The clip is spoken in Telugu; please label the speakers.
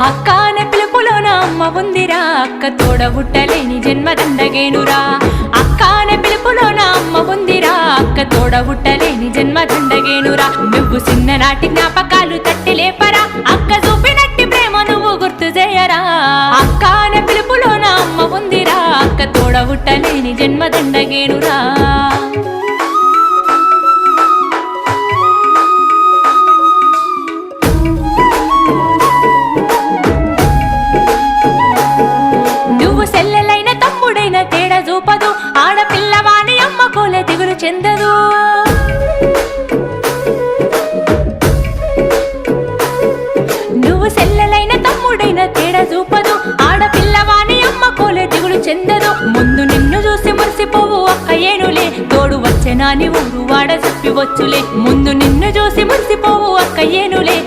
Speaker 1: అక్క అనే పిలుపులోన అమ్మ ఉందిరా, అక్క తోడబుట్టలేని జన్మదండగేనురా. అక్క అనే పిలుపులోన అమ్మ ఉందిరా, అక్క తోడబుట్టలేని జన్మదండగేనురా. నువ్వు చిన్ననాటి జ్ఞాపకాలు తట్టి లేపరా, అక్క చూపినట్టి ప్రేమ నువ్వు గుర్తు చేయరా. అక్క అనే పిలుపులోన అమ్మ ఉందిరా, అక్క తోడబుట్టలేని జన్మదండగేనురా. నువ్వు సెల్లెలైన తమ్ముడైన తేడా చూపదు, ఆడపిల్లవాని అమ్మ కోలే దిగులు చెందదు. నువ్వు సెల్లెలైన తమ్ముడైన తేడా చూపదు, ఆడపిల్లవాని అమ్మ కోలే దిగులు చెందదు. ముందు నిన్ను చూసి మురిసిపోవు అక్క ఏనులే, తోడు వచ్చే నాని ఊరు వాడ చెప్పి వచ్చులే. ముందు నిన్ను చూసి మురిసిపోవు అక్క ఏనులే,